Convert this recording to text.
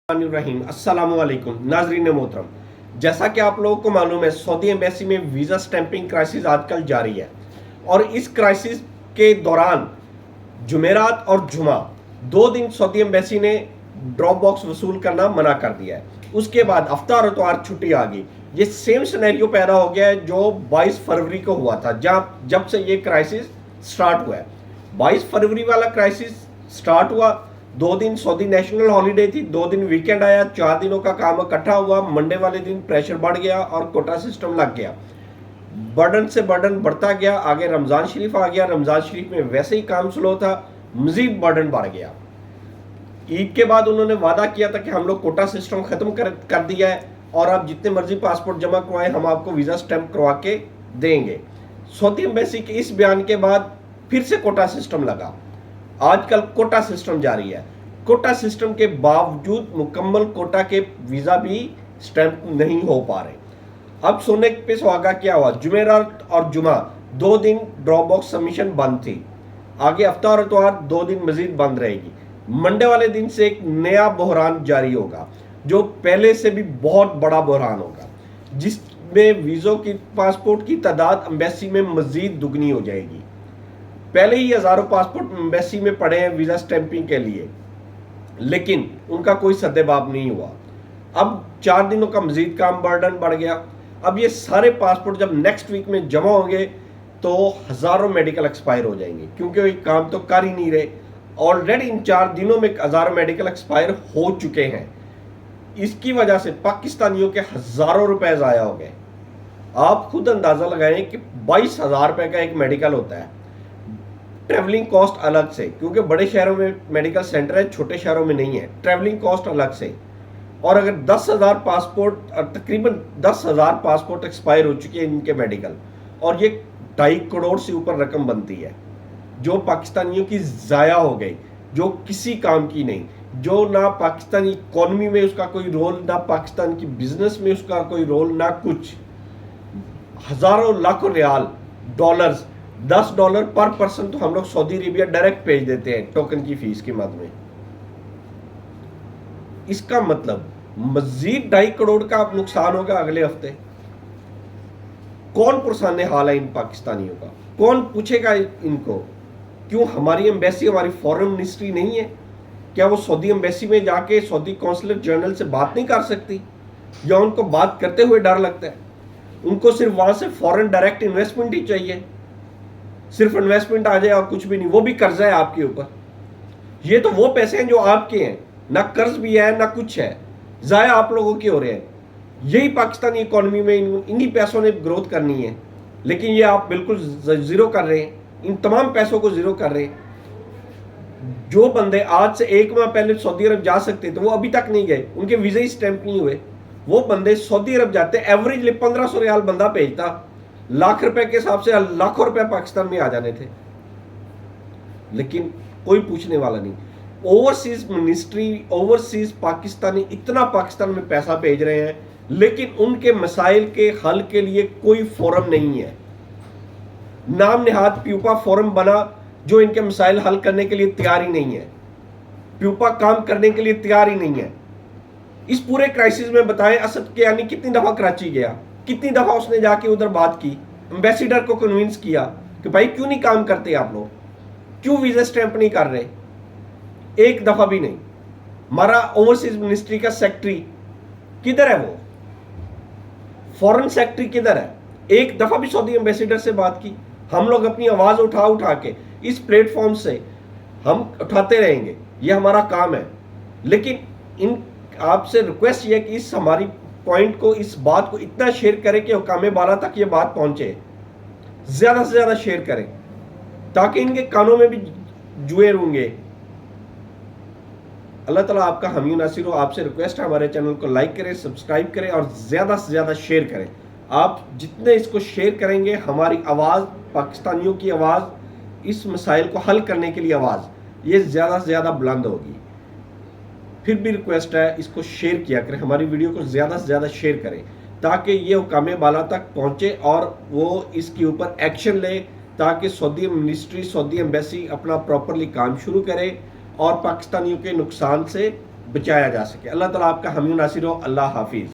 रहीम अस्सलाम वालेकुम नाजरीन मोहतरम। जैसा कि आप लोगों को मालूम है, सऊदी एम्बेसी में वीज़ा स्टैंपिंग क्राइसिस आजकल जारी है और इस क्राइसिस के दौरान जुमेरात और जुमा 2 दिन सऊदी एम्बेसी ने ड्रॉप बॉक्स वसूल करना मना कर दिया है। उसके बाद हफ्ता और इतवार छुट्टी आ गई। ये सेम सिनेरियो पैदा हो गया है जो 22 फरवरी को हुआ था, जब से ये क्राइसिस स्टार्ट हुआ है। 22 फरवरी वाला क्राइसिस स्टार्ट हुआ, 2 दिन सऊदी नेशनल हॉलीडे थी, 2 दिन वीकेंड आया, 4 दिनों का काम इकट्ठा हुआ। मंडे वाले दिन प्रेशर बढ़ गया और कोटा सिस्टम लग गया। बर्डन से बर्डन बढ़ता गया। आगे रमजान शरीफ आ गया। रमजान शरीफ में वैसे ही काम स्लो था, मजीद बर्डन बढ़ गया। ईद के बाद उन्होंने वादा किया था कि हम लोग कोटा सिस्टम खत्म कर दिया है और आप जितने मर्जी पासपोर्ट जमा करवाएं, हम आपको वीजा स्टैंप करवा के देंगे। सऊदी एम्बेसी के इस बयान के बाद फिर से कोटा सिस्टम लगा। आजकल कोटा सिस्टम जारी है। कोटा सिस्टम के बावजूद मुकम्मल कोटा के वीजा भी स्टैंप नहीं हो पा रहे। अब सोने पे सुहागा क्या हुआ, जुमेरात और जुमा 2 दिन ड्रॉप बॉक्स सबमिशन बंद थी। आगे हफ्ता और इतवार 2 दिन मजीद बंद रहेगी। मंडे वाले दिन से एक नया बहरान जारी होगा जो पहले से भी बहुत बड़ा बहरान होगा, जिसमें वीज़ों की पासपोर्ट की तादाद एम्बेसी में मजीद दुगनी हो जाएगी। पहले ही हज़ारों पासपोर्ट एम्बेसी में पड़े हैं वीज़ा स्टैंपिंग के लिए, लेकिन उनका कोई सद्देबाब नहीं हुआ। अब 4 दिनों का मजीद काम बर्डन बढ़ गया। अब ये सारे पासपोर्ट जब नेक्स्ट वीक में जमा होंगे तो हज़ारों मेडिकल एक्सपायर हो जाएंगे, क्योंकि ये काम तो कर ही नहीं रहे। ऑलरेडी इन 4 दिनों में हज़ारों मेडिकल एक्सपायर हो चुके हैं। इसकी वजह से पाकिस्तानियों के हज़ारों रुपए ज़ाया हो गए। आप खुद अंदाज़ा लगाएं कि 22,000 रुपये का एक मेडिकल होता है। ट्रैवलिंग कॉस्ट अलग से, क्योंकि बड़े शहरों में मेडिकल सेंटर है, छोटे शहरों में नहीं है। ट्रैवलिंग कॉस्ट अलग से। और अगर 10,000 पासपोर्ट, तकरीबन 10,000 पासपोर्ट एक्सपायर हो चुके हैं इनके मेडिकल, और ये 2.5 करोड़ से ऊपर रकम बनती है जो पाकिस्तानियों की ज़ाया हो गई, जो किसी काम की नहीं, जो ना पाकिस्तानी इकॉनमी में उसका कोई रोल, ना पाकिस्तान की बिजनेस में उसका कोई रोल, ना कुछ। हज़ारों लाखों रियाल, डॉलर्स, $10 पर पर्सन तो हम लोग सऊदी अरेबिया डायरेक्ट भेज देते हैं टोकन की फीस के मद में। इसका मतलब मजीद 2.5 करोड़ का नुकसान होगा अगले हफ्ते। कौन पुरसाने हाल है इन पाकिस्तानियों का? कौन पूछेगा इनको? क्यों हमारी एम्बेसी, हमारी फॉरेन मिनिस्ट्री नहीं है? क्या वो सऊदी एम्बेसी में जाके सऊदी कौंसलर जनरल से बात नहीं कर सकती, या उनको बात करते हुए डर लगता है? उनको सिर्फ वहां से फॉरेन डायरेक्ट इन्वेस्टमेंट ही चाहिए, सिर्फ इन्वेस्टमेंट आ जाए और कुछ भी नहीं, वो भी कर्जा है आपके ऊपर। ये तो वो पैसे हैं जो आपके हैं, ना कर्ज भी है ना कुछ है, ज़ाया आप लोगों के हो रहे हैं। यही पाकिस्तानी इकोनॉमी में इन्हीं पैसों ने ग्रोथ करनी है, लेकिन ये आप बिल्कुल ज़ीरो कर रहे हैं। इन तमाम पैसों को ज़ीरो कर रहे हैं। जो बंदे आज से 1 माह पहले सऊदी अरब जा सकते थे वो अभी तक नहीं गए, उनके वीज़े ही स्टैंप नहीं हुए। वो बंदे सऊदी अरब जाते, एवरेजली 1500 रियाल बंदा भेजता, लाख रुपए के हिसाब से लाखों रुपए पाकिस्तान में आ जाने थे, लेकिन कोई पूछने वाला नहीं। ओवरसीज मिनिस्ट्री, ओवरसीज पाकिस्तानी इतना पाकिस्तान में पैसा भेज रहे हैं, लेकिन उनके मसाइल के हल के लिए कोई फोरम नहीं है। नाम निहाद प्यूपा फोरम बना जो इनके मसाइल हल करने के लिए तैयार ही नहीं है। प्यूपा काम करने के लिए तैयार ही नहीं है। इस पूरे क्राइसिस में बताएं, असद कियानी कितनी दफा कराची गया, कितनी दफा उसने जाके उधर बात की, एम्बेसडर को कन्विंस किया कि भाई क्यों नहीं काम करते आप लोग, क्यों वीजा स्टैंप नहीं कर रहे? एक दफा भी नहीं। हमारा ओवरसीज मिनिस्ट्री का सेक्रेटरी किधर है? वो फॉरेन सेक्रेटरी किधर है? एक दफा भी सऊदी एम्बेसडर से बात की? हम लोग अपनी आवाज उठा के इस प्लेटफॉर्म से हम उठाते रहेंगे, ये हमारा काम है। लेकिन इन आपसे रिक्वेस्ट ये कि इस हमारी पॉइंट को, इस बात को इतना शेयर करें कि हुकाम बाला तक ये बात पहुंचे, ज्यादा से ज्यादा शेयर करें ताकि इनके कानों में भी जुए होंगे। अल्लाह ताला आपका हामी नासिर हो। आपसे रिक्वेस्ट है हमारे चैनल को लाइक करें, सब्सक्राइब करें और ज़्यादा से ज़्यादा शेयर करें। आप जितने इसको शेयर करेंगे, हमारी आवाज़, पाकिस्तानियों की आवाज़, इस मसाइल को हल करने के लिए आवाज़, ये ज़्यादा से ज़्यादा बुलंद होगी। फिर भी रिक्वेस्ट है, इसको शेयर किया करें, हमारी वीडियो को ज़्यादा से ज़्यादा शेयर करें ताकि ये हुकाम बाला तक पहुँचे और वो इसके ऊपर एक्शन ले, ताकि सऊदी मिनिस्ट्री, सऊदी एम्बेसी अपना प्रॉपरली काम शुरू करे और पाकिस्तानियों के नुकसान से بچایا جا سکے۔ اللہ تعالیٰ آپ کا حامی و ناصر ہو۔ اللہ حافظ۔